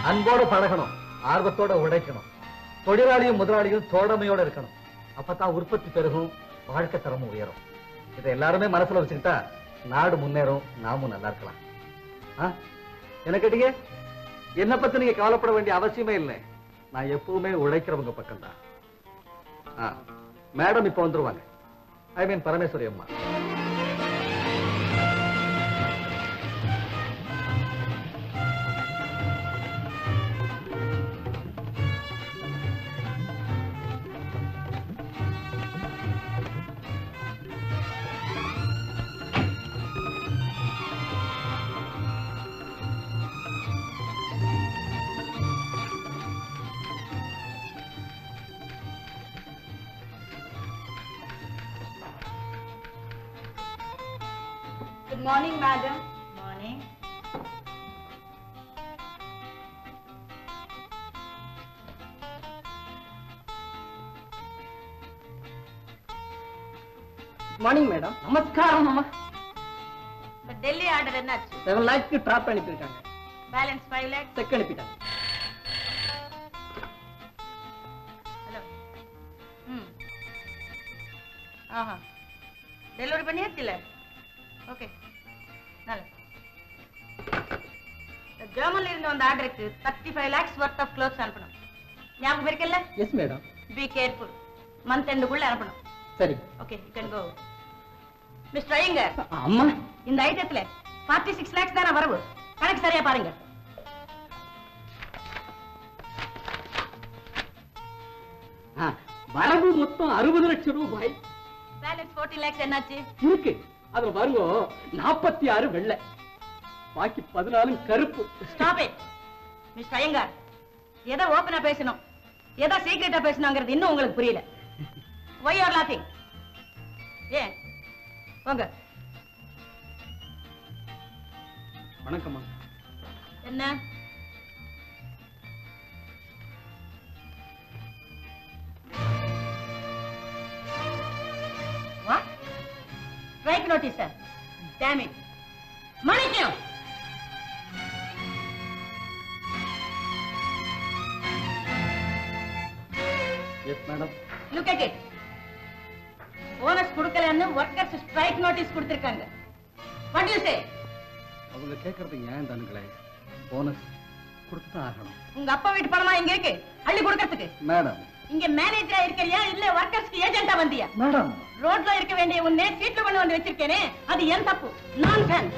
அன்போட பழகணும், ஆர்வத்தோட உழைக்கணும், தொழிலாளியும் முதலாளியும் தோழமையோட இருக்கணும். அப்பதான் உற்பத்தி பெருகும், வாழ்க்கை தரமும் உயரும். இதை எல்லாருமே மனசுல வச்சுக்கிட்டா நாடு முன்னேறும், நாமும் நல்லா இருக்கலாம். என்ன கேட்டீங்க? என்ன பத்தி நீங்க கவலைப்பட வேண்டிய அவசியமே இல்லை. நான் எப்பவுமே உழைக்கிறவங்க பக்கம்தான். மேடம் இப்ப வந்துருவாங்க. ஐ மீன் பரமேஸ்வரி அம்மா. Good morning, madam. Morning. Morning madam. நமஸ்காரம் அம்மா. டெல்லி ஆர்டர் என்னாச்சு? 7 lakhs டிராப் அனுப்பியிருக்காங்க. பேலன்ஸ் 5 lakhs செக் அனுப்பிட்டாங்க. ஹலோ. ஆஹா. டெலிவரி பண்ணியாச்சுல? ஓகே. நல்ல. ஜெர்மன்ல இருந்து வந்த ஆர்டருக்கு 35 lakhs worth of clothes அனுப்பணும். ஞாபகம் இருக்குல்ல? Yes madam. Be careful. Month எண்டுக்குள்ள அனுப்பணும். சரி. Okay, you can go. Mister Iyengar. அம்மா. இந்த ஐட்டத்துல 46 lakhs தான வரவு. கணக்கு சரியா பாருங்க. வரவு மொத்தம் 60 லட்சம் ரூபாய். பேலன்ஸ் 40 lakhs என்னாச்சு? இருக்கு. அதுல பாருங்க 46 வெள்ளை, பாக்கி 14 கருப்பு. Stop it. மிஸ்டர் ஐயங்கார், எதை ஓபனா பேசணும், எதை சீக்கிரட்டா பேசணுங்கிறது இன்னும் உங்களுக்கு புரியல. Why you are laughing? ஏன் போங்க. வணக்கம்மா. என்ன what? Strike notice, sir. Damn it. Manikam. Yes, madam. Look at it. Bonus கொடுக்கலன்னு ஒர்க்கர்ஸ் ஸ்ட்ரைக் நோட்டீஸ் கொடுத்திருக்காங்க. What do you say? அவங்க கேக்குறது ஏன் தானுங்களே, போனஸ் கொடுத்துதான் ஆகணும். உங்க அப்பா வீட்டு பணமா இங்க இருக்கு, அள்ளி கொடுக்கிறதுக்கு. மேடம், இங்க மேனேஜரா இருக்கறியா இல்ல ஒர்க்கர்ஸ்க்கு ஏஜென்ட்டா வந்தியா? மேடம், ரோட்ல இருக்க வேண்டிய உன்னை சீட்ல கொண்டு வந்து வச்சிருக்கேனே, அது ஏன் தப்பு? நான்சென்ஸ்.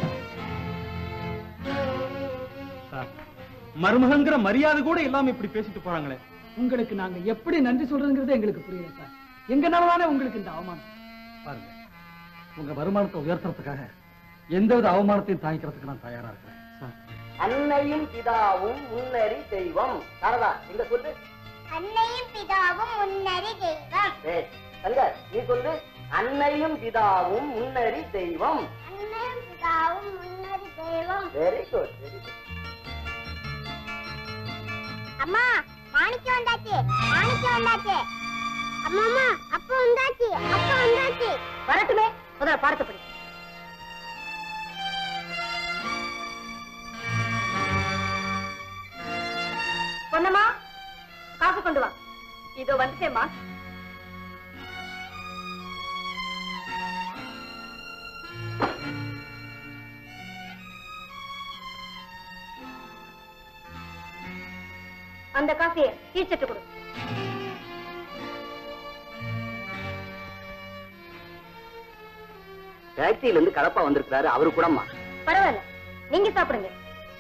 மருமகங்கிற மரியாதை கூட இல்லாம இப்படி பேசிட்டு போறாங்களே. உங்களுக்கு நாங்க எப்படி நன்றி சொல்றதுங்கிறது எங்களுக்கு புரியல சார். எங்கனாலதானே உங்களுக்கு இந்த அவமானம். பாருங்க, உங்க வருமானத்தை உயர்த்துறதுக்காக எந்தவித அவமானத்தையும் தாங்கிக்கிறதுக்கு நான் தயாரா இருக்கிறேன். அன்னையும் பிதாவும் முன்னறி தெய்வம். சாரதா எங்க சொல்லு. அன்னையும் பிதாவும் முன்னறி தெய்வம். சங்கர் நீ சொல்லு. அன்னையும் பிதாவும் முன்னறி தெய்வம். அன்னையும் பிதாவும் முன்னறி தெய்வம். Very good, very good. அம்மா, மாணிக்கம் வந்தாச்சு, மாணிக்கம் வந்தாச்சு. அம்மா, அப்பா வந்தாச்சு, அப்பா வந்தாச்சு. வரட்டுமே, முதல்ல பாடத்தை படி. பொன்னம்மா, காசு கொண்டு வா. இதோ வந்துட்டேம்மா. அந்த காசையை டீச்சர்ட்ட கொடு. ஃபேக்டரியில இருந்து கலப்பா வந்திருக்காரு, அவரு கூடமா. பரவாயில்ல, நீங்க சாப்பிடுங்க.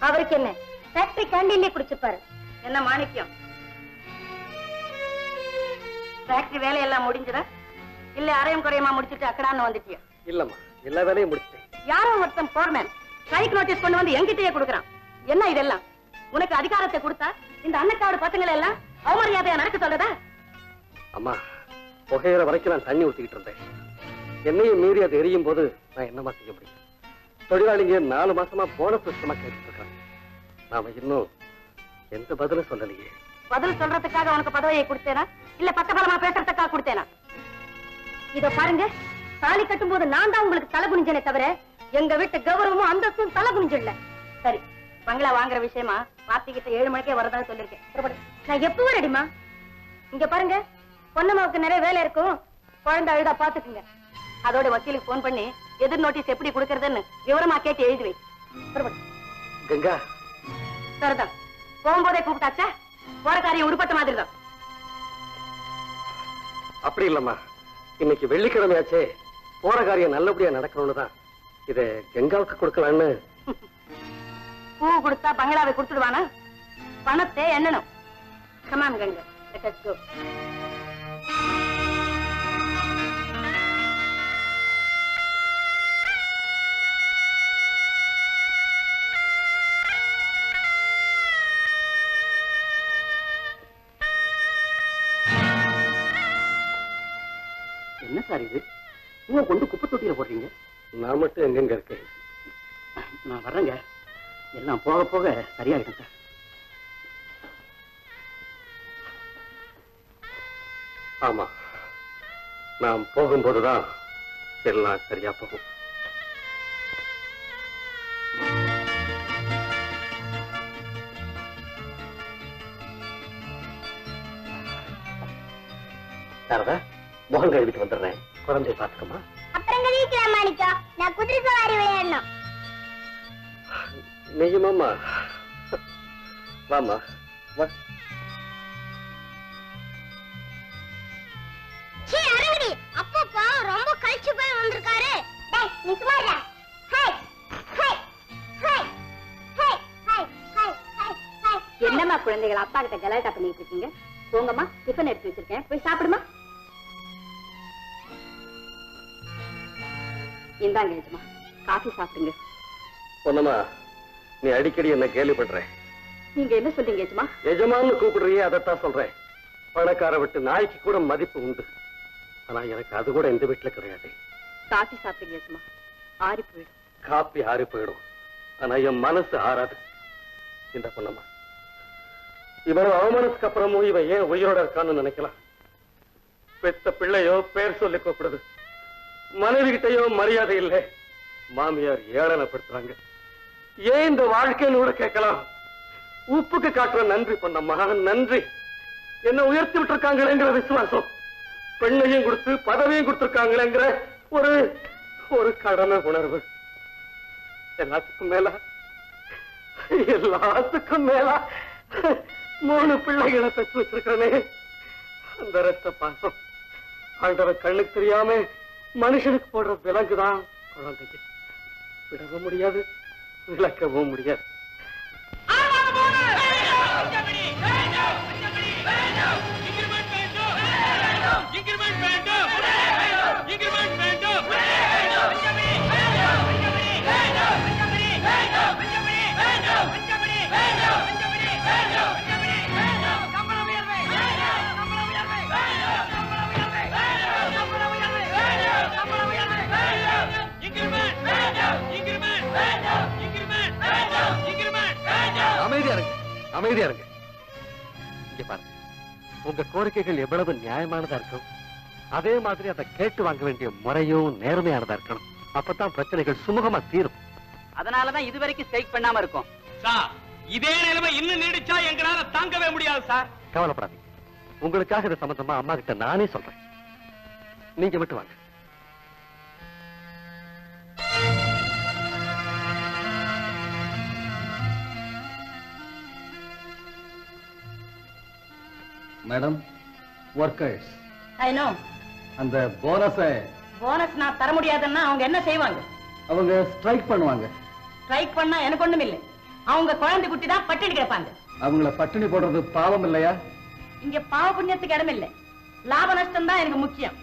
அவருக்கு என்ன, ஃபேக்டரி கேண்டீன்லயே குடிச்சுப்பாரு. என்ன மாணிக்கம், ஃபேக்டரி வேலையெல்லாம் முடிஞ்சதா இல்ல அரையும் குறையமா முடிச்சிட்டு அக்கடான்னு வந்துட்டியா? இல்லம்மா, எல்லா வேலையும் முடிச்சிட்டேன். யாரோ ஒருத்தன் போர்மேன் ஸ்ட்ரைக் நோட்டீஸ் கொண்டு வந்து என்கிட்டயே கொடுக்கறான். என்ன இதெல்லாம்? உனக்கு அதிகாரத்தை கொடுத்தா இந்த அன்னக்காடு பசங்களை எல்லாம் அவமரியாதையா நடக்க சொல்றதா? அம்மா, புகையிற வரைக்கும் நான் தண்ணி ஊத்திக்கிட்டு இருந்தேன். என்னையும் மீறி அது எரியும் போது நான் என்னமா செய்ய முடியும்? தொழிலாளிங்க 4 மாசமா போனஸ் விஷயமா கேட்டுட்டு இருக்காங்க. நாம இன்னும் எந்த பதிலும் சொல்லலையே. பதில் சொல்றதுக்காக உனக்கு பதவியை கொடுத்தேனா இல்ல பக்கபலமா பேசுறதுக்காக கொடுத்தேனா? இத பாருங்க, தாலி கட்டும் போது நான் தான் உங்களுக்கு தலை குனிஞ்சனே தவிர எங்க வீட்டு கௌரவமும் அந்தஸ்தும் தலை குனிஞ்சிடல. சரி, பங்களா வாங்குற விஷயமா கார்த்திகிட்ட 7 மணிக்கே வரதா சொல்லிருக்கேன். புறப்படு. நான் எப்போ ரெடிமா? இங்க பாருங்க, பொன்னம்மாவுக்கு நிறைய வேலை இருக்கும். குழந்தை அழுதா பாத்துக்குங்க. அதோட வக்கீலுக்கு போன் பண்ணி எதிர் நோட்டீஸ் எப்படி கொடுக்கறதுன்னு விவரமா கேட்டு எழுதி வை. புறப்படு. கங்கா, சரிதான். போகும்போதே கூப்பிட்டாச்சா? போற காரியம் உருப்பட்ட மாதிரி தான். அப்படி இல்லம்மா, இன்னைக்கு வெள்ளிக்கிழமையாச்சே, போற காரியம் நல்லபடியா நடக்கணும்னு தான் இதை கங்காவுக்கு கொடுக்கலான்னு. பூ கொடுத்தா பங்களாவை கொடுத்துடுவானா? பணத்தை எண்ணணும். Come on Ganga, let us go. என்ன சார் இது? பூவை கொண்டு குப்பை தொட்டியில போடுறீங்க? நான் மட்டும் எங்கெங்க இருக்கேன்? நான் வர்றேங்க, எல்லாம் போக போக சரியாயிடும் சார். ஆமா, நான் போகும்போதுதான் எல்லாம் சரியா போகும். சாரதா, முகம் கழுவிட்டு வந்துடுறேன். குழந்தைய பாத்துக்கமா. அப்புறம் கழிக்கலாம் மாணிக்கம். நான் குதிரை சவாரி விளையாடணும். நிஜமாமா? வாமா வா. சீ அரங்கடி, அப்பப்பா ரொம்ப கழிச்சு போய் வந்திருக்காரு. டேய் நீ சும்மா இரு. Hi hi hi hi hi hi hi. என்னம்மா குழந்தைகள் அப்பா கிட்ட கலாட்டா பண்ணிட்டு இருக்கீங்க? போங்கம்மா, டிஃபன் எடுத்து வச்சிருக்கேன், போய் சாப்பிடுமா. இந்தாங்க எஜமா, காஃபி சாப்பிடுங்க. பொன்னம்மா, நீ அடிக்கடி என்ன கேள்விப்படுற. நீங்க என்ன சொல்றீங்க எஜமா? எஜமான்னு கூப்பிடுறியே, அதைத்தான் சொல்றேன். பணக்கார விட்டு நாய்க்கு கூட மதிப்பு உண்டு. ஆனா எனக்கு அது கூட இந்த வீட்டுல கிடையாது. காஃபி சாப்பிடுங்க எஜமா, ஆறி போயிடும். காப்பி ஆறி போயிடும், ஆனா என் மனசு ஆறாது. இந்த பொன்னம்மா, இவன் அவமானத்துக்கு அப்புறமும் இவன் ஏன் உயிரோட இருக்கான்னு நினைக்கலாம். பெத்த பிள்ளையோ பேர் சொல்லி கூப்பிடுது, மனைவி கிட்டையோ மரியாதை இல்லை, மாமியார் ஏளனப்படுத்துறாங்க. ஏன் இந்த வாழ்க்கைன்னு கூட கேட்கலாம். உப்புக்கு காட்டுற நன்றி பொன்னம்மா, நன்றி. என்ன உயர்த்தி விட்டுருக்காங்களேங்கிற விசுவாசம், பெண்ணையும் கொடுத்து பதவியும் கொடுத்திருக்காங்களேங்கிற ஒரு ஒரு கடமை உணர்வு. எல்லாத்துக்கும் மேல 3 பிள்ளைகளை பெற்று வச்சிருக்கிறனே, அந்த ரத்த பாசம் ஆண்டவர் கண்ணுக்கு தெரியாம மனுஷனுக்கு போடுற விலங்குதான் குழந்தைக்கு. விடவும் முடியாது, விளக்கவும் முடியாது. அமைதியா இருங்க. இங்க பாருங்க, உங்க கோரிக்கைகள் எவ்வளவு நியாயமானதா இருக்கும், அதே மாதிரி அதை கேட்டு வாங்க வேண்டிய முறையும் நேர்மையானதா இருக்கணும். அப்பதான் பிரச்சனைகள் சுமூகமா தீரும். அதனாலதான் இதுவரைக்கும் ஸ்ட்ரைக் பண்ணாம இருக்கும். சார், இதே நிலைமை இன்னும் நீடிச்சா எங்களால தாங்கவே முடியாது சார். கவலைப்படாதீங்க, உங்களுக்காக இது சம்பந்தமா அம்மா கிட்ட நானே சொல்றேன். நீங்க மட்டும் வாங்க. Madam, workers I know. அந்த போனஸை போனஸ் நான் தர முடியாதுன்னா அவங்க என்ன செய்வாங்க? அவங்க ஸ்ட்ரைக் பண்ணுவாங்க. ஸ்ட்ரைக் பண்ணா எனக்கு ஒண்ணும் இல்லை. அவங்க குழந்தை குட்டி தான் பட்டினி கிடப்பாங்க. அவங்கள பட்டினி போடுறது பாவம் இல்லையா? இங்க பாவ புண்ணியத்துக்கு இடம் இல்லை, லாப நஷ்டம் தான் எனக்கு முக்கியம்.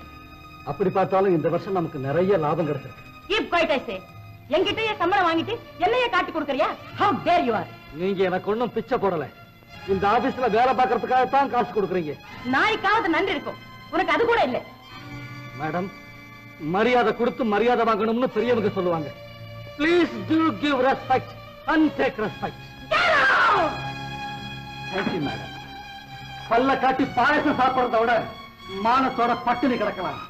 அப்படி பார்த்தாலும் இந்த வருஷம் நமக்கு நிறைய லாபம் கிடைச்சிருக்கு. கீப் குவைட் ஐ சே. என்கிட்டயே சம்பளம் வாங்கிட்டு என்னையே காட்டி கொடுக்கறியா? How dare you are? நீங்க எனக்கு ஒண்ணும் பிச்சை போடல. இந்த ஆபீஸ்ல வேலை பார்க்கறதுக்காக தான் காசு கொடுக்குறீங்க. நாய்க்காவது நன்றி இருக்கும், உனக்கு அது கூட இல்லை. மேடம், மரியாதை கொடுத்து மரியாதை வாங்கணும்னு பெரியவங்க சொல்லுவாங்க. Please to give respect and take respect. Thank you madam. பல்ல காட்டி பாயசம் சாப்பிடுறத விட மானத்தோட பட்டினி கிடக்கலாம்.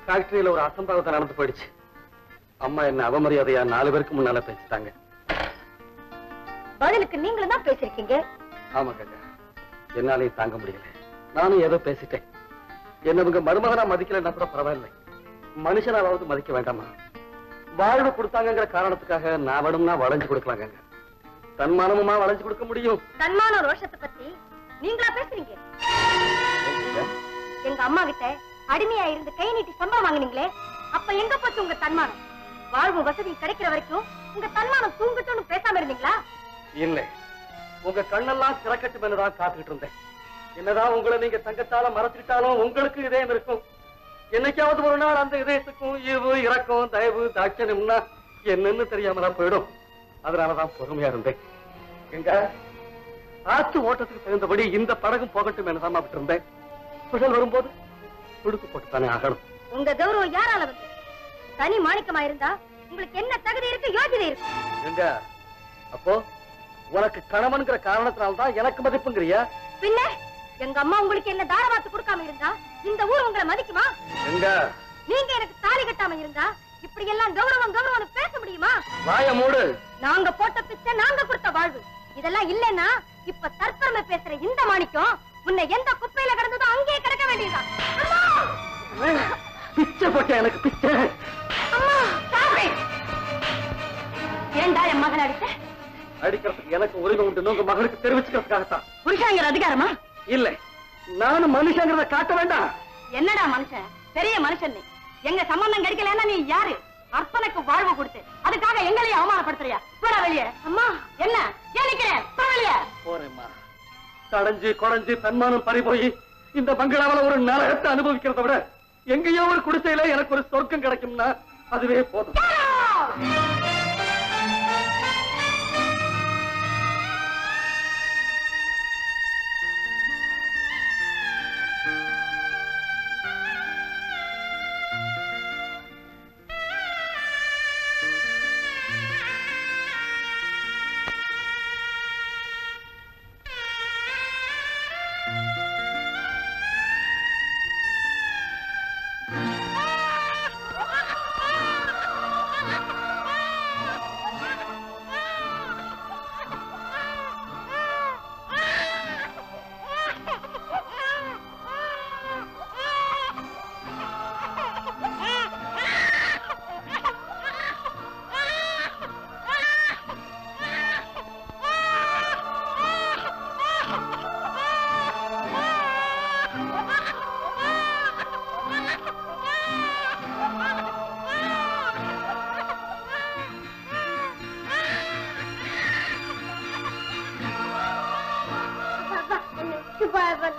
ஃபேக்டரியில ஒரு அசம்பாவிதம் நடந்து போயிடுச்சு. அம்மா என்ன அவமரியாதையா 4 பேருக்கு முன்னால பேசிட்டாங்க. பதிலுக்கு நீங்களும் தான் பேசிருக்கீங்க. ஆமா கங்கா, என்னாலே தாங்க முடியல. நானும் ஏதோ பேசிட்டேன். என்ன உங்க மருமகனா மதிக்கலன்னா கூட பரவாயில்லை, மனுஷனாவது மதிக்க வேண்டாமா? வாழ்வு கொடுத்தாங்கிற காரணத்துக்காக நான் வேணும்னா வளைஞ்சு கொடுக்கலாங்க. தன்மானமுமா வளைஞ்சு கொடுக்க முடியும்? தன்மான ரோஷத்தை பத்தி நீங்களா பேசுறீங்க? எங்க அம்மா கிட்ட அடிமையா இருந்து கை நீட்டி சம்பளம் வாங்கினீங்களே, அப்ப எங்க போச்சு உங்க தன்மானம்? வாழ்வு வசதி கிடைக்கிற வரைக்கும் உங்க தன்மானம் தூங்கட்டும்னு பேசாம இருந்தீங்களா? இல்லை, உங்க கண்ணெல்லாம் திறக்கட்டும் என்றுதான் காத்துக்கிட்டு இருந்தேன். என்னதான் உங்களை நீங்க தங்கத்தால மறைச்சுக்கிட்டாலும் உங்களுக்கு இதயம் இருக்கும். என்னைக்காவது ஒரு நாள் அந்த இதயத்துக்கும் ஈவு இரக்கம் தயவு தாட்சணியம்னா என்னன்னு தெரியாமதான் போயிடும். அதனாலதான் பொறுமையா இருந்தேன். எங்க ஆற்று ஓட்டத்துக்கு தகுந்தபடி இந்த படகும் போகட்டும் என்னதான் விட்டு இருந்தேன். புயல் வரும்போது துடுக்கு போட்டுத்தானே ஆகணும். உங்க கௌரவம் யாரால வந்து? தனி மாணிக்கமா இருந்தா உங்களுக்கு என்ன தகுதி இருக்கு, யோகிதை இருக்கு? எங்க அப்போ உனக்கு கணவன்கிற காரணத்தினால்தான் எனக்கு மதிப்புங்கிறியா? பின்ன எங்க அம்மா உங்களுக்கு என்ன தாரவாத்து கொடுக்காம இருந்தா இந்த ஊர் உங்களை மதிக்குமா? எங்க நீங்க எனக்கு தாலி கட்டாம இருந்தா இப்படி எல்லாம் கௌரவம் கௌரவம் பேச முடியுமா? வாய மூடு. நாங்க போட்ட பிச்சை, நாங்க கொடுத்த வாழ்வு, இதெல்லாம் இல்லன்னா இப்ப தற்பெருமை பேசுற இந்த மாணிக்கம் உன்னை எந்த குப்பையில கிடந்ததோ அங்கேயே கிடக்க வேண்டியதுதான். பிச்சை போட்ட எனக்கு பிச்சை. அம்மா சாமி, ஏண்டா என் மகன் அடிச்ச? அடிக்கிறதுக்கு எனக்கு உரிமை உண்டு, உங்க மகனுக்கு தெரிவிச்சுக்கிறதுக்காகத்தான். புருஷாங்கிற அதிகாரமா? இல்ல, நானும் மனுஷங்கிறத காட்ட வேண்டாம். என்னடா மனுஷன், பெரிய மனுஷன் நீ. எங்க சம்பந்தம் கிடைக்கலன்னா நீ யாரு? அர்ப்பனுக்கு வாழ்வு கொடுத்து அதுக்காக எங்களையே அவமானப்படுத்துறியா? போடா வெளியே. அம்மா என்ன ஏன் நிக்கிறேன்? போ வெளியே. போறேம்மா. தடைஞ்சு குறைஞ்சு தன்மானம் பறி போய் இந்த பங்களாவில ஒரு நரகத்தை அனுபவிக்கிறத விட எங்கேயோ ஒரு குடிசையில எனக்கு ஒரு சொர்க்கம் கிடைக்கும்னா அதுவே போதும்.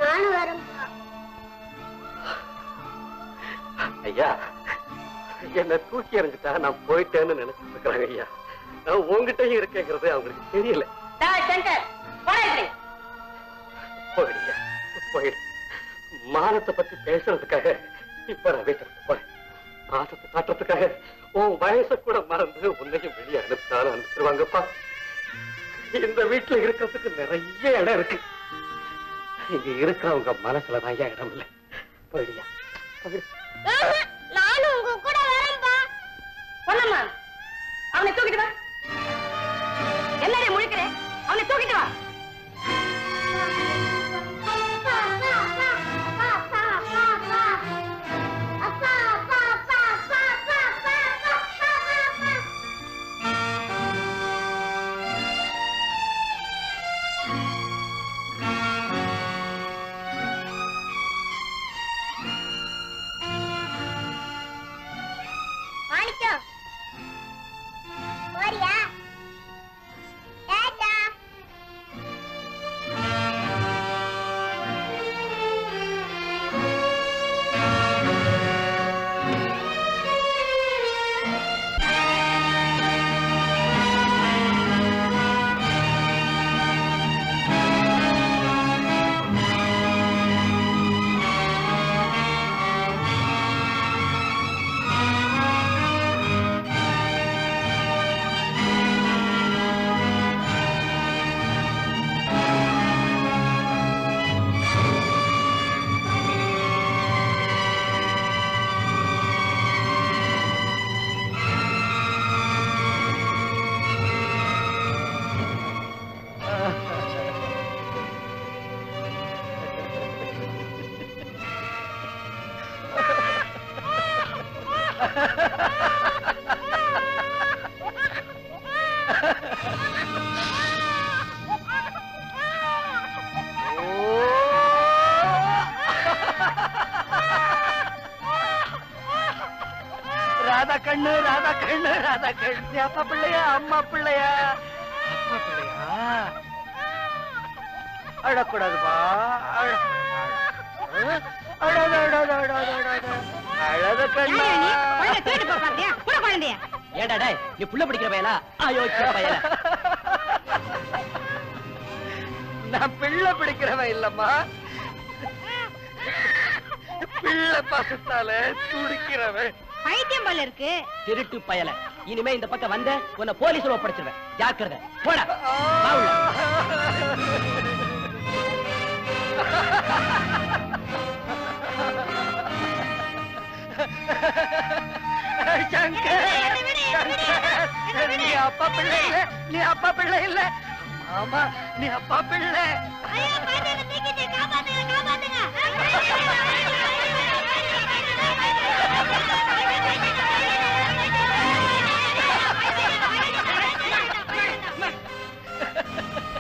நானும் வரேன். ஐயா, என்ன தூக்கி எறிஞ்சிட்டா நான் போயிட்டேன்னு நினைச்சிட்டு இருக்கிறாங்க ஐயா. நான் உங்ககிட்டயும் இருக்கேங்கிறது அவங்களுக்கு தெரியல. போயிடுங்க, போயிடு. மானத்தை பத்தி பேசுறதுக்காக இப்ப நான் வீட்டுக்கு போறேன். மாசத்தை காட்டுறதுக்காக உன் வயசை கூட மறந்து உன்னையும் வெளியே அனுப்பினாலும் அனுப்பிச்சிருவாங்கப்பா. இந்த வீட்டுல இருக்கிறதுக்கு நிறைய இடம் இருக்கு. இங்க இருக்கிறவங்க மனசுலதான் ஐயா இடம் இல்லை. போயிடுயா. நானும் உங்க கூட வரேன்பா. பொன்னம்மா, அவனை தூக்கிட்டு வா. எல்லாரையும் முழிக்கிறேன், அவனை தூக்கிட்டு வா. மாணிக்கம் போறியா? டாடா. ராதா கண்ணு ராதா கண்ணு ராதா கண்ணு அப்பா பிள்ளையா அம்மா பிள்ளையா அப்பா பிள்ளையா அழக்கூடாதுப்பா அழாத அழாத அழாத அழாத அழாத கண்ணு ஏடா டேய் நீ புள்ள பிடிக்கிற பயலா அயோக்கிய பயல நான் பிள்ளை பிடிக்கிறவன் இல்லம்மா பிள்ளை பாசத்தால துடிக்கிறவன் பைத்தியம் போல இருக்கு. திருட்டு பயல இனிமே இந்த பக்கம் வந்த உன்னை போலீஸ்ல ஒப்படைச்சிருவேன் ஜாக்கிரதை போடா வா உள்ள. நீ அப்பா பிள்ளை இல்ல நீ அப்பா பிள்ளை இல்ல ஆமா நீ அப்பா பிள்ளை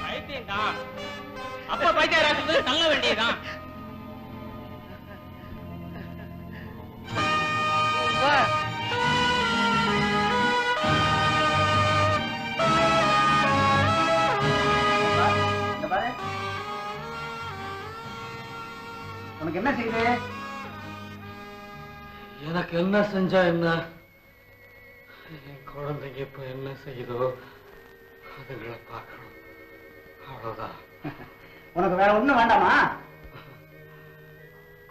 பைத்தியம்தான். அப்ப பைத்தியராஜுக்கு தள்ள வேண்டியதுதான். உனக்கு என்ன செய்யுது? எனக்கு என்ன செஞ்சா என்ன? என் குழந்தைங்க இப்ப என்ன செய்யுதோ அதுங்களை பார்க்கணும், அவ்வளவுதான். உனக்கு வேற ஒண்ணும் வேண்டாமா?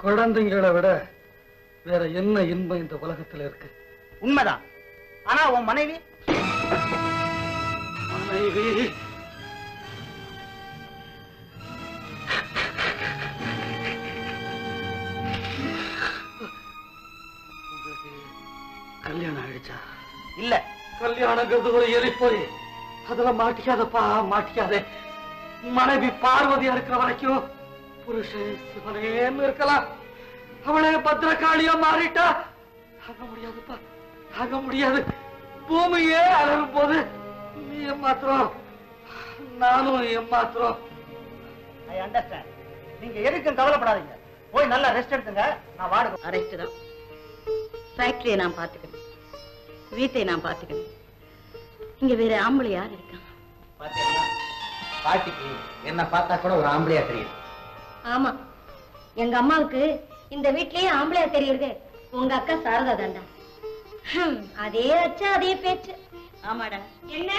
குழந்தைங்களை விட வேற என்ன இன்பம் இந்த உலகத்துல இருக்கு? உண்மைதான். ஆனா உன் மனைவி கல்யாணம் ஆயிடுச்சா? இல்ல. கல்யாணங்கிறது ஒரு எரிப்பொறி, அதுல மாட்டிக்காதப்பா மாட்டிக்காதே. மனைவி பார்வதியா இருக்கிற வரைக்கும் புருஷன் சிவனேன்னு இருக்கலாம். அவளே பத்திரகாளியா மாறிட்டா தாங்க முடியாதுப்பா, தாங்க முடியாது. பூமியே அழகும் போது நீ ஏமாத்திரம், நானும் ஏமாத்திரம். I understand. நீங்க எதுக்கும் கவலைப்படாதீங்க. போய் நல்லா ரெஸ்ட் எடுத்துங்க. நான் வாடகை அரெஸ்ட் தான். ஃபேக்டரியை நான் பாத்துக்கணும், வீட்டை நான் பாத்துக்கணும். இங்க வேற ஆம்பளை யார் இருக்காங்க? பாட்டிக்கு என்ன பார்த்தா கூட ஒரு ஆம்பளையா தெரியும். ஆமா, எங்க அம்மாவுக்கு இந்த வீட்லயே ஆம்பளையா தெரியுது உங்க அக்கா சாரதா தாண்டா. அதே அச்சா அதே பேச்சு. ஆமாடா. என்ன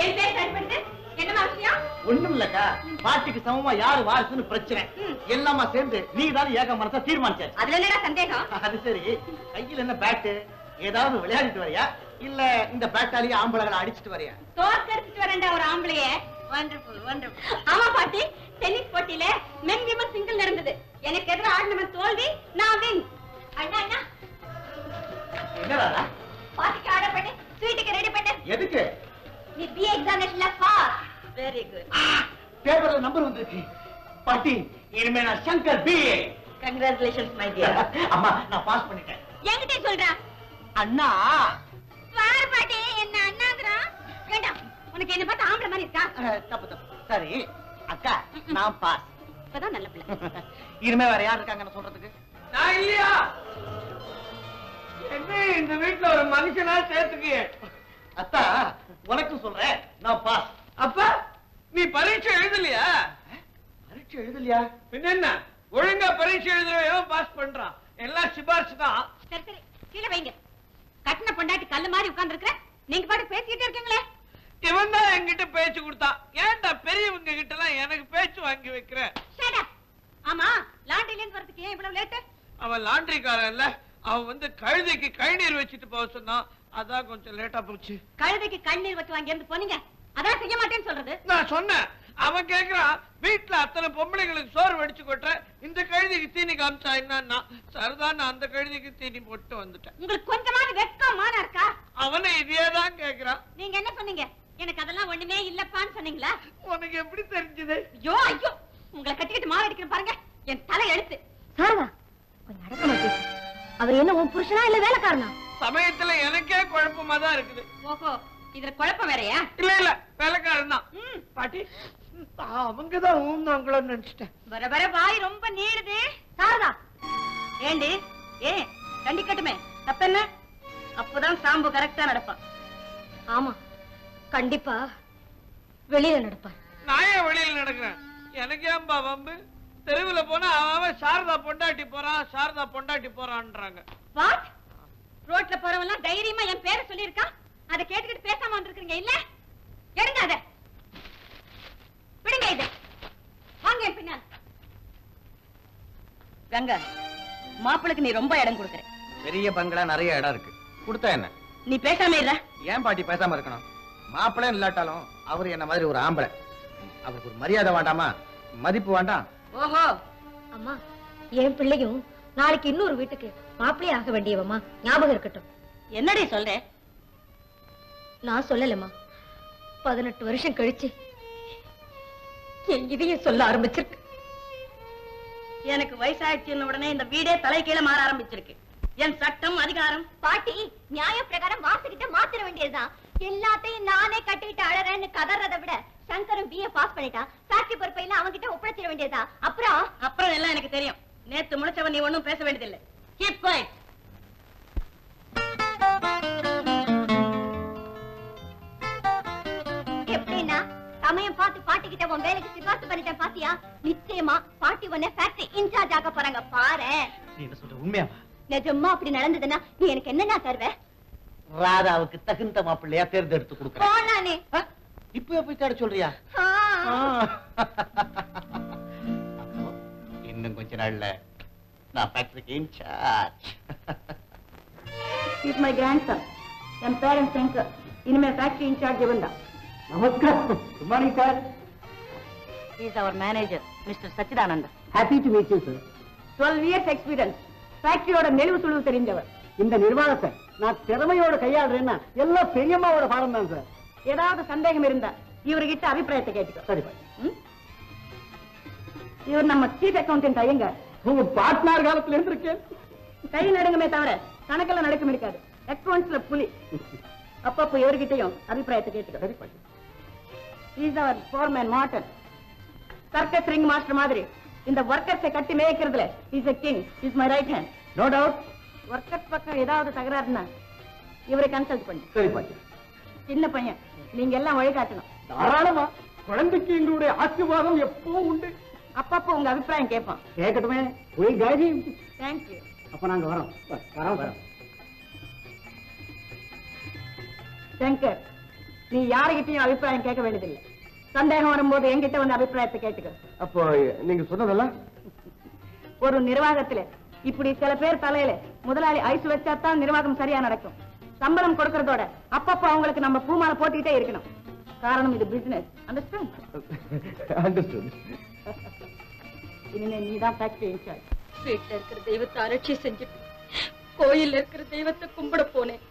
என் பேர் சரிபடுது? என்ன அவசியம்? ஒண்ணும் இல்லக்கா, பாட்டிக்கு சமமா யாரு வாரிசுன்னு பிரச்சனை. எல்லாமா சேர்ந்து நீ தான் ஏக மனசா தீர்மானிச்ச. அதுல என்னடா சந்தேகம்? அது சரி, கையில என்ன பேட்டு? ஏதாவது விளையாடிட்டு வரியா இல்ல இந்த பேட்டாலேயே ஆம்பளைகளை அடிச்சிட்டு வரியா? தோற்கடிச்சிட்டு வரேன்டா ஒரு ஆம்பளைய. Wonderful wonderful. ஆமா பாட்டி, டென்னிஸ் போட்டியில மென் விமன் சிங்கிள் நடந்தது. எனக்கு எதிர ஆடினவன் தோல்வி, நான் வின். அண்ணா அண்ணா என்னடா பாட்டிக்கு ஆர்டர் பண்ணி ஸ்வீட்டுக்கு ரெடி பண்ணு. எதுக்கு? நீ பிஏ எக்ஸாமினேஷன்ல பாஸ். Very good. பேப்பர்ல நம்பர் வந்திருக்கு. பாட்டி இனிமே நான் Shankar BA. Congratulations my dear. அம்மா நான் பாஸ் பண்ணிட்டேன். என்கிட்ட சொல்றா அண்ணா. பார் பாட்டி என்ன அண்ணாங்கறான். வேண்டாம், உனக்கு என்ன பார்த்தா ஆம்பளை மாதிரி இருக்கா? தப்பு தப்பு. சரி அக்கா, நான் பாஸ். இப்பதான் நல்ல பிள்ளை. இனிமே வேற யார் இருக்காங்கன்னு சொல்றதுக்கு? நான் இல்லையா? என்ன இந்த வீட்டுல ஒரு மனுஷனா சேர்த்துக்கிய? அத்தா உனக்கும் சொல்றேன், நான் பாஸ். அப்ப நீ பரீட்சை எழுதலையா? பரீட்சை எழுதலையா? பின்ன என்ன, ஒழுங்கா பரீட்சை எழுதுறவன் பாஸ் பண்றான். எல்லாம் சிபாரிசு தான். சரி சரி, கீழே வைங்க. கட்டின பொண்டாட்டி கல்லு மாதிரி உட்கார்ந்து இருக்கிற நீங்க பாட்டு பேசிக்கிட்டே இருக்கீங்களே. இவன் தான் என்கிட்ட பேச்சு கொடுத்தான். ஏன்டா பெரியவங்க கிட்ட எல்லாம் எனக்கு பேச்சு வாங்கி வைக்கிற? ஆமா, லாண்டரில இருந்து வரதுக்கு ஏன் இவ்வளவு லேட்? அவன் லாண்டரிக்காரன் இல்ல, அவன் வந்து கழுதைக்கு கழுநீர் வச்சுட்டு போக சொன்னான். அதான் கொஞ்சம் லேட்டா போச்சு. கழுதைக்கு கண்ணீர் வச்சு வாங்கி இருந்து போனீங்க, அதான் செய்ய மாட்டேன்னு சொல்றது. நான் சொன்னேன். அவன் கேக்குறான், வீட்டுல அத்தனை பொம்பளைங்களுக்கு சோறு வடிச்சு கொட்டுற, இந்த கழுதைக்கு தீனி காமிச்சா என்னன்னா? சரிதான், நான் அந்த கழுதைக்கு தீனி போட்டு வந்துட்டேன். உங்களுக்கு கொஞ்சமாவது வெட்கம் மானம் இருக்கா? அவனை இதேதான் கேக்குறான். நீங்க என்ன சொன்னீங்க? எனக்கு அதெல்லாம் ஒண்ணுமே இல்லப்பான்னு சொன்னீங்களா? உனக்கு எப்படி தெரிஞ்சது? ஐயோ ஐயோ, உங்களை கட்டிக்கிட்டு மாவு அடிக்கிறேன் பாருங்க, என் தலை எழுத்து. சாரதா, கொஞ்சம் அடக்கமா பேசு. அவர் என்ன உன் புருஷனா இல்ல வேலைக்காரனா? சமயத்துல எனக்கே குழப்பமா தான் இருக்குது. ஓஹோ, இதுல குழப்பம் வேறயா? இல்ல இல்ல, வேலைக்காரன் தான். பாட்டி, அவங்கதான் ஊந்தாங்களோன்னு நினைச்சிட்டேன். வர வர வாய் ரொம்ப நீளுது. சாரதா, ஏண்டி ஏன் கண்டிக்கட்டுமே, தப்பென்ன? அப்பதான் சாம்பு கரெக்டா நடப்பான். ஆமா, கண்டிப்பா வெளியில நடப்பான். நான் ஏன் வெளியில நடக்கிறேன்? எனக்கு ஏன்பா வம்பு? தெருவுல போனா அவன் சாரதா பொண்டாட்டி போறான், சாரதா பொண்டாட்டி போறான்றாங்க. வாட்? ரோட்ல போறவெல்லாம் தைரியமா என் பேரை சொல்லியிருக்கான். அதை கேட்டுக்கிட்டு பேசாம வந்திருக்கீங்க இல்ல? எடுங்க அத, விடுங்க இத, வாங்க என் பின்னால். கங்கா, மாப்பிளுக்கு நீ ரொம்ப இடம் கொடுக்குற. பெரிய பங்களா நிறைய இடம் இருக்கு, கொடுத்தா என்ன? நீ பேசாம இருற. ஏன் பாட்டி பேசாம இருக்கணும்? மாப்பிள்ளை இல்லாட்டாலும் அவரு என்ன மாதிரி ஒரு ஆம்பளை, அவருக்கு ஒரு மரியாதை வேண்டாமா? மதிப்பு வேண்டாம்? ஓஹோ, அம்மா, என் பிள்ளையும் நாளைக்கு இன்னொரு வீட்டுக்கு மாப்பிள்ளை ஆக வேண்டியவம்மா, ஞாபகம் இருக்கட்டும். என்னடி சொல்ற? நான் சொல்லலம்மா, 18 வருஷம் கழிச்சு என் இதையும் சொல்ல ஆரம்பிச்சிருக்கு. எனக்கு வயசாயிடுச்சுன்னு உடனே இந்த வீடே தலை கீழே மாற ஆரம்பிச்சிருக்கு. என் சட்டம் அதிகாரம். பாட்டி, நியாய பிரகாரம் வாசுகிட்ட மாத்திர வேண்டியதுதான். எல்லாத்தையும் நானே கட்டிட்டு அழறேன்னு கதறதை விட சங்கரும் BA பாஸ் பண்ணிட்டான். ஃபேக்டரி பொறுப்பையெல்லாம் அவன்கிட்ட ஒப்படைச்சிட வேண்டியதா. அப்புறம் எல்லாம் எனக்கு தெரியும். நேத்து முளைச்சவன் நீ ஒண்ணும் பேச வேண்டியதில்லை. Keep quiet. எப்படின்னா சமயம் பார்த்து பாட்டி கிட்ட உன் வேலைக்கு சிபாரிசு பண்ணிட்டேன் பாத்தியா? நிச்சயமா பாட்டி உன்னை ஃபேக்டரி இன்சார்ஜ் ஆக போறாங்க பாரு. நீ என்ன சொல்ற, உண்மையாவா? நிஜமா அப்படி நடந்ததுன்னா நீ எனக்கு என்னன்னா தருவ? ராதாவுக்கு தகுந்த மாப்பிள்ளையா தேர்ந்தெடுத்து கொடுக்குறேன். போனானே இப்ப போய் தேட சொல்றியா? இன்னும் கொஞ்ச நாள்ல நான் ஃபேக்டரிக்கு இன்சார்ஜ். Is my grandson. என் பேரண்ட் சங்கர். இனிமே ஃபேக்டரி இன்சார்ஜ் இவன் தான். நமஸ்காரம். Good morning sir. இஸ் அவர் manager mister Sachidanandan. Happy to meet you sir. 12 years experience. ஃபேக்டரியோட நெளிவு சுழிவு தெரிஞ்சவர். இந்த நிர்வாகத்தை நான் திறமையோட கையாடுறேன்னா எல்லாம் பெரியம்மாவோட பாடம் தான் சார். ஏதாவது சந்தேகம் இருந்தா இவர்கிட்ட அபிப்பிராயத்தை கேட்டுக்கோ. சரி பாட்டி. இவர் நம்ம சீஃப் அக்கௌண்டன்ட் ஐயங்கார். உங்க பார்ட்னர் காலத்துல இருந்திருக்கேன். கை நடுங்கமே தவிர கணக்கெல்லாம் நடக்கும் இருக்காது. அக்கௌண்ட்ஸ்ல புலி. அப்பப்போ இவர்கிட்டயும் அபிப்பிராயத்தை கேட்டுக்கோ. சரி பாட்டி. இஸ் அவர் foreman Martin. Circus ring master மாதிரி இந்த ஒர்க்கர்ஸை கட்டி மேய்க்கிறதுல is a king. Is my right hand. No doubt. Workers பக்கம் ஏதாவது தகராறுனா இவரை கன்சல்ட் பண்ணு. சரி பாட்டி. சின்ன பையன், நீங்க எல்லாம் வழிகாட்டணும். தாராளமா. குழந்தைக்கு எங்களுடைய ஆசீர்வாதம் எப்பவும் உண்டு. அப்பப்போ உங்க அபிப்பிராயம் கேட்பான். கேட்கட்டுமே. போய் காரி. தேங்க்யூ. அப்ப நாங்க வரோம். வரோம். சங்கர், நீ யாருகிட்டயும் அபிப்பிராயம் கேட்க வேண்டியதில்லை. சந்தேகம் வரும்போது என்கிட்ட வந்து அபிப்பிராயத்தை கேட்டுக்க. அப்போ நீங்க சொன்னதெல்லாம் ஒரு நிர்வாகத்துல இப்படி சில பேர் தலையில முதலாளி ஐஸ் வச்சாதான் நிர்வாகம் சரியா நடக்கும். சம்பளம் கொடுக்கறதோட அப்பப்ப அவங்களுக்கு நம்ம பூமாலை போட்டுக்கிட்டே இருக்கணும். காரணம் இது பிசினஸ். அண்டர்ஸ்டாண்ட்? அண்டர்ஸ்டாண்ட். இனிமே நீதான் ஃபேக்டரி இன்சார்ஜ். வீட்டுல இருக்கிற தெய்வத்தை அலட்சி செஞ்சுட்டு கோயில்ல இருக்கிற தெய்வத்தை கும்பிட போனேன்.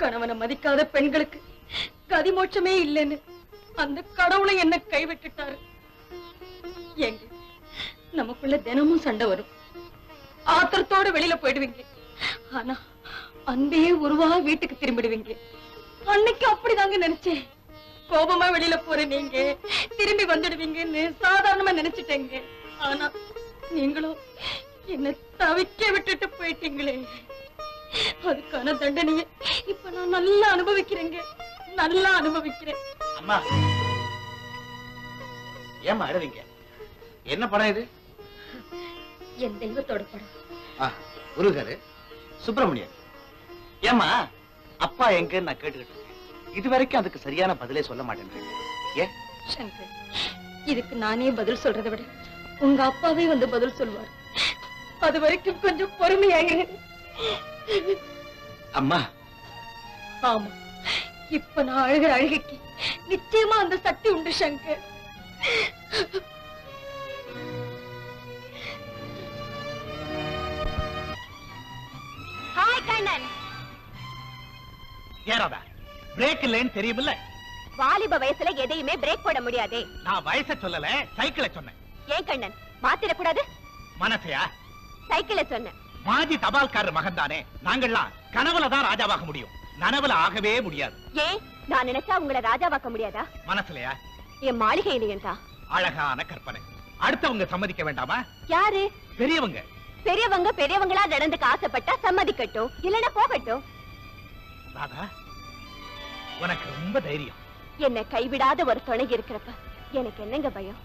கணவனை மதிக்காத பெண்களுக்கு கதிமோட்சமே இல்லைன்னு அந்த கடவுளை என்ன கைவிட்டுட்டாரு. எங்க நமக்குள்ள தினமும் சண்டை வரும். ஆத்திரத்தோட வெளியில போயிடுவீங்க. ஆனா அன்பே உருவா வீட்டுக்கு திரும்பிடுவீங்க. அன்னைக்கு அப்படிதாங்க நினைச்சேன். கோபமா வெளியில போற நீங்க திரும்பி வந்துடுவீங்கன்னு சாதாரணமா நினைச்சிட்டேங்க. ஆனா நீங்களும் என்ன தவிக்க விட்டுட்டு போயிட்டீங்களே. அதுக்கான தண்டனையை இப்ப நான் நல்லா அனுபவிக்கிறேங்க. நல்லா அனுபவிக்கிறேன். அம்மா, ஏம்மா அழுவீங்க? என்ன படம் இது? என் தெய்வத்தோட படம். முருகர், சுப்பிரமணியன். ஏம்மா, அப்பா எங்கன்னு நான் கேட்டுக்கிட்டு இருக்கேன். இது வரைக்கும் அதுக்கு சரியான பதிலே சொல்ல மாட்டேன். ஏன் சங்கர், இதுக்கு நானே பதில் சொல்றதை விட உங்க அப்பாவே வந்து பதில் சொல்வார். அது வரைக்கும் கொஞ்சம் பொறுமையாயிரு. அம்மா? ஆமா, இப்ப நான் அழுகிற அழுகைக்கு நிச்சயமா அந்த சக்தி உண்டு சங்கர். ஹாய் கண்ணன். ஏறாதா? பிரேக் இல்லைன்னு தெரியுமில்ல? வாலிப வயசுல எதையுமே பிரேக் போட முடியாதே. நான் வயசை சொல்லல, சைக்கிளை சொன்னேன். ஏன் கண்ணன், மாத்திர கூடாது? மனசையா? சைக்கிளை சொன்னேன். மாஜி தபால்காரர் மகன் தானே. நாங்கள்லாம் கனவுல தான் ராஜாவாக முடியும், நனவுல ஆகவே முடியாது. ஏன் நான் நினைச்சா உங்களை ராஜாவாக்க முடியாதா? மனசுலயா? என் மாளிகையிலையும் தான். அழகான கற்பனை. அடுத்தவங்க சம்மதிக்க வேண்டாமா? யாரு? பெரியவங்க. பெரியவங்க பெரியவங்களா நடந்துக்க ஆசைப்பட்டா சம்மதிக்கட்டும், இல்லைன்னா போகட்டும். ராதா, உனக்கு ரொம்ப தைரியம். என்னை கைவிடாத ஒரு துணை இருக்கிறப்ப எனக்கு என்னங்க பயம்?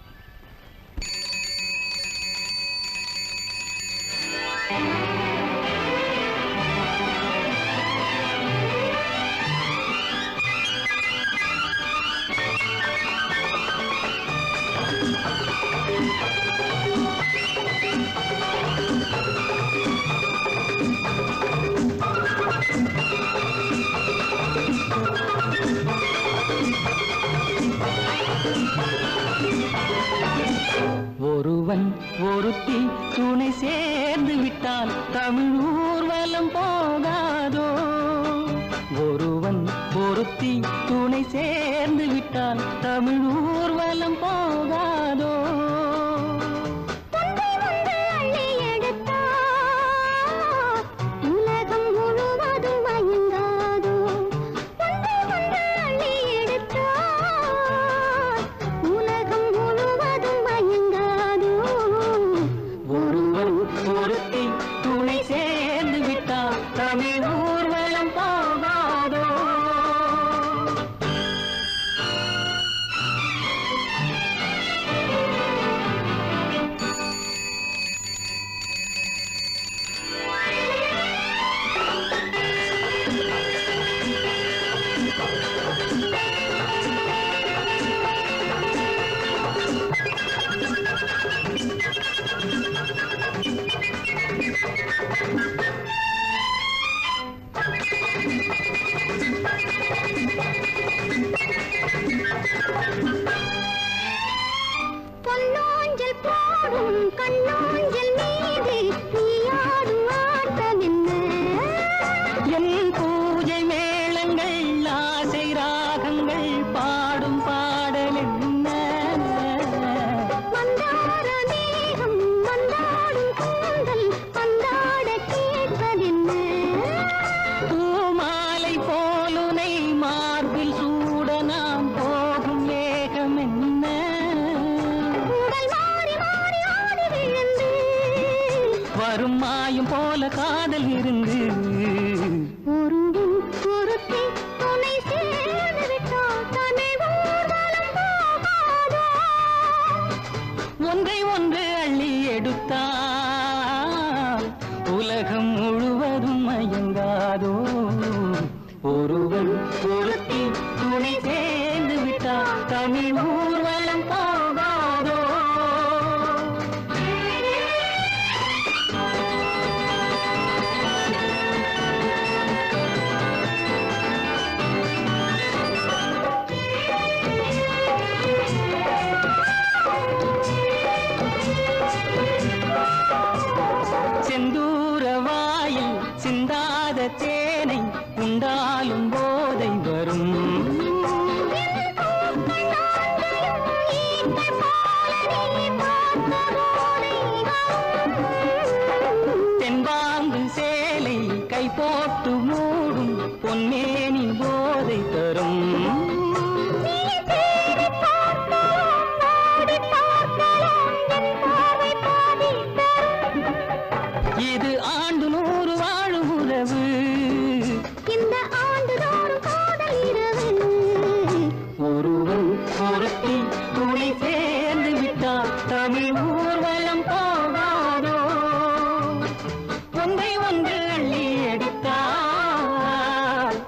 ஒருவன் ஒருத்தி துணை சேர்ந்து விட்டால் தமிழ் ஊர்வலம் போகாதோ. ஒருவன் ஒருத்தி துணை சேர்ந்து விட்டால் தமிழ் ஊர்வலம் போகாதோ. உலகம் முழுவதும் மயங்காதோ. உலகம் முழுவதும் மயங்காதோ. ஒருவன் ஒருத்தி துணை சேர்ந்து விட்டால் தமிழ் ஊர்வலம் போகாதோ. பொன்னோஞ்சல் போடும் கண்ணோஞ்சல் மீது நீயாடும் ஆட்டம் என்ன? என் பூஜை மேளங்கள் ஆசை ராகங்கள் பாடும் பாடல் என்ன? மந்தார மேகம் மந்தாடும் கூந்தல் பந்தாட கேட்பதென்ன? பூமாலை போலுனை மார்பில் சூட நாம் போகும் வேகம் என்ன? உடல் மாறி மாறி ஆடி விழுந்து வரும் மாயும் போல காதல் இருந்து ஒருவன் ஒருத்தி துணை சேர்ந்து விட்டால் தமிழ் ஊர்வலம் போகாதோ. ஒன்றை ஒன்று அள்ளி எடுத்தால் உலகம் முழுவதும் மயங்காதோ. ஒருவன் ஒருத்தி துணை சேர்ந்து விட்டால் தமிழ் ஊர்வலம் போகாதோ. செந்தூர வாயில் சிந்தாத தேனை உண்டாலும் போதை வரும். தென்பாங்கு சேலை கை போட்டு மூடும் பொன்னேனி போதை தரும். இது ஆண்டு நூறு வாழும் உறவு. இந்த ஆண்டுதோறும் காதல் இரவு. ஒருவன் ஒருத்தி துணை சேர்ந்து விட்டால் தமிழ் ஊர்வலம் போகாதோ. ஒன்றை ஒன்று அள்ளி எடுத்தால்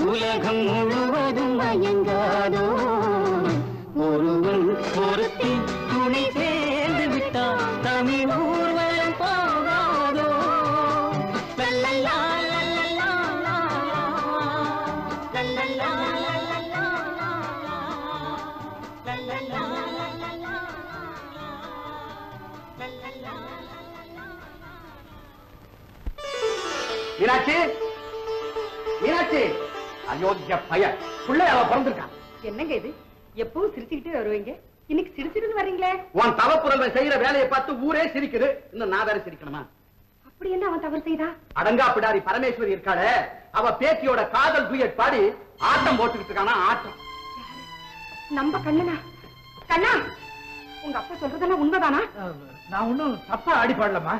உலகம் முழுவதும் மயங்காதோ. ஒருவன் ஒருத்தி துணை சேர்ந்து விட்டால் தமிழ் ஊர்வலம் போகாதோ. லல்லல்லா, லல்லல்லா, லல்லல்லா, லல்லல்லா, லல்லல்லா, லல்லல்லா. மீனாட்சி, மீனாட்சி, அயோக்கிய பையன் பிள்ளையாவ பிறந்திருக்கான். என்னங்க இது? எப்பவும் சிரிச்சுக்கிட்டே வருவீங்க, இன்னைக்கு சிரிச்சிட்டு வர்றீங்களே? உன் தவப்புறவன் செய்யற வேலையை பார்த்து ஊரே சிரிக்குது, இன்னும் நான் வேற சிரிக்கணுமா? அப்படி என்ன அவன் தவறு செய்தா? அடங்கா பிடாரி பரமேஸ்வரி இருக்காளே, அவ பேத்தியோட காதல் டூயட் பாடி ஆட்டம் போட்டுக்கிட்டு இருக்கானா ஆட்டம். நம்ம கண்ணனா? கண்ணா, உங்க அப்பா சொல்றதெல்லாம் உண்மைதானா? நான் ஒண்ணும் தப்பா ஆடி பாடலமா.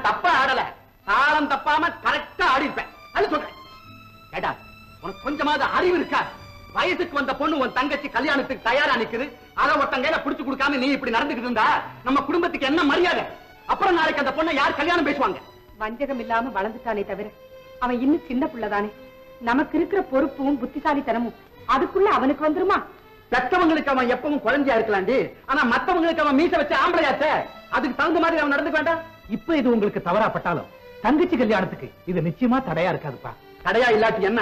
தப்பா ஆடல, தாளம் தப்பாம கரெக்டா ஆடி இருப்பேன். அது சொல்றேன். கேட்டா உனக்கு கொஞ்சமாவது அறிவு இருக்கா? வயசுக்கு வந்த பொண்ணு உன் தங்கச்சி கல்யாணத்துக்கு தயாரா நிக்குது, அதை ஒருத்தன் கையில புடிச்சு கொடுக்காம நீ இப்படி நடந்துகிட்டு இருந்தா நம்ம குடும்பத்துக்கு என்ன மரியாதை? அப்புறம் நாளைக்கு அந்த பொண்ணை யார் கல்யாணம் பேசுவாங்க? வஞ்சகம் இல்லாம வளர்ந்துட்டானே தவிர அவன் இன்னும் சின்ன பிள்ளைதானே. நமக்கு இருக்கிற பொறுப்பும் புத்திசாலித்தனமும் அதுக்குள்ள அவனுக்கு வந்துருமா? பெற்றவங்களுக்கு அவன் எப்பவும் குழந்தையா இருக்கலாண்டி, ஆனா மத்தவங்களுக்கு அவன் மீச வச்ச ஆம்பளையாச்ச, அதுக்கு தகுந்த மாதிரி அவன் நடந்துக்க வேண்டாம். இப்ப இது உங்களுக்கு தவறாப்பட்டாலும் தங்கச்சி கல்யாணத்துக்கு இது நிச்சயமா தடையா இருக்காதுப்பா. தடையா இல்லாட்டி என்ன?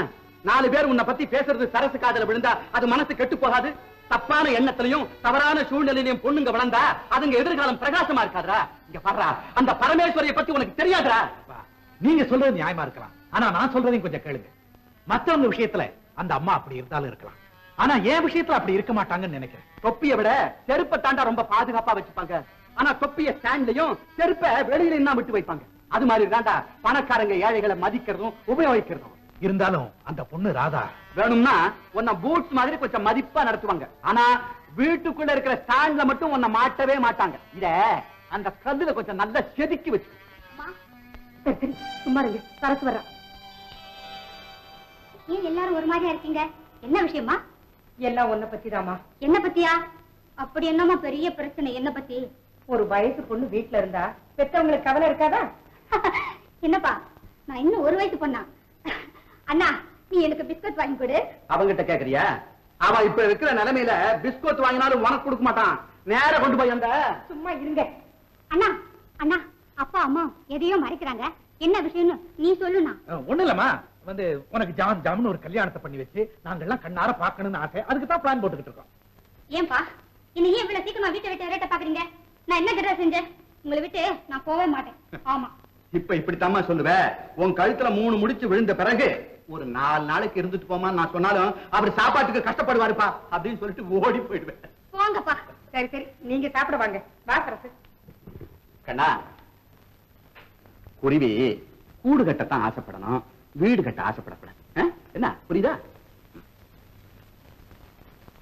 4 பேர் உன்னை பத்தி பேசுறது சரசு காதல விழுந்தா அது மனசு கெட்டு போகாது? தப்பான எண்ணத்திலையும் தவறான சூழ்நிலையிலையும் பொண்ணுங்க வளர்ந்தா அதுங்க எதிர்காலம் பிரகாசமா இருக்காதா? இங்க பாருடா, அந்த பரமேஸ்வரியை பத்தி உனக்கு தெரியாதுடா. நீங்க சொல்றது நியாயமா இருக்கலாம், ஆனா நான் சொல்றதையும் கொஞ்சம் கேளுங்க. மற்றவங்க விஷயத்துல அந்த அம்மா அப்படி இருந்தாலும் இருக்கலாம், ஆனா என் விஷயத்துல அப்படி இருக்க மாட்டாங்கன்னு நினைக்கிறேன். தொப்பியை விட செருப்பை தாண்டா ரொம்ப பாதுகாப்பா வச்சுப்பாங்க. ஆனா தொப்பிய ஸ்டாண்ட்லயும் செருப்பை வெளியில என்ன விட்டு வைப்பாங்க. அது மாதிரி தாண்டா பணக்காரங்க ஏழைகளை மதிக்கிறதும் உபயோகிக்கிறதும். இருந்தாலும் அந்த பொண்ணு ராதா வேணும்னா உன்னை பூட்ஸ் மாதிரி கொஞ்சம் மதிப்பா நடத்துவாங்க, ஆனா வீட்டுக்குள்ள இருக்கிற ஸ்டாண்ட்ல மட்டும் உன்னை மாட்டவே மாட்டாங்க. இத அந்த கல்லுல கொஞ்சம் நல்லா செதுக்கி வச்சு. சரி சரி, சும்மா இருங்க, சரசு வர்றா. ஏன் எல்லாரும் ஒரு மாதிரியா இருக்கீங்க? என்ன விஷயமா? எல்லாம் உன்னை பத்திதாமா. என்ன பத்தியா? அப்படி என்னமா பெரிய பிரச்சனை? என்ன பத்தி? ஒரு வயசு பொண்ணு வீட்டுல இருந்தா பெற்றவங்களுக்கு கவலை இருக்காதா? என்னப்பா, நான் இன்னும் ஒரு வயசு பொண்ணா? அண்ணா, நீ எனக்கு பிஸ்கட் வாங்கி கொடு. அவங்கிட்ட கேக்குறியா? அவன் இப்ப இருக்கிற நிலைமையில பிஸ்கட் வாங்கினாலும் உனக்கு கொடுக்க மாட்டான். நேர கொண்டு போய் அந்த. சும்மா இருங்க. அண்ணா அண்ணா, அப்பா அம்மா எதையோ மறைக்கிறாங்க, என்ன விஷயம்னு நீ சொல்லுண்ணா. ஒண்ணு இல்லம்மா, வந்து உனக்கு ஜாம்னு ஒரு கல்யாணத்தை பண்ணி வச்சு நாங்கெல்லாம் கண்ணார பாக்கணும்னு ஆசை, அதுக்கு தான் பிளான் போட்டுக்கிட்டு இருக்கோம். ஏன்பா இன்னும் ஏன் இவ்வளவு சீக்கிரமா வீட்டை விட்டு விரட்ட பாக்குறீங்க? நான் என்ன கெட்ட செஞ்சேன்? உங்களை விட்டு நான் போவே மாட்டேன். ஆமா, இப்ப இப்படித்தாம்மா சொல்லுவ. உன் கழுத்துல 3 முடிச்சு விழுந்த பிறகு ஒரு 4 நாளைக்கு இருந்துட்டு போமா நான் சொன்னாலும் அவர் சாப்பாட்டுக்கு கஷ்டப்படுவாருப்பா அப்படின்னு சொல்லிட்டு ஓடி போயிடுவேன். போங்கப்பா. சரி சரி, நீங்க சாப்பிட வாங்க. வா சரசு. கண்ணா, குருவி கூடு கட்டத்தான் ஆசைப்படணும், வீடு கட்ட ஆசைப்படக்கூடாது. என்ன புரியுதா?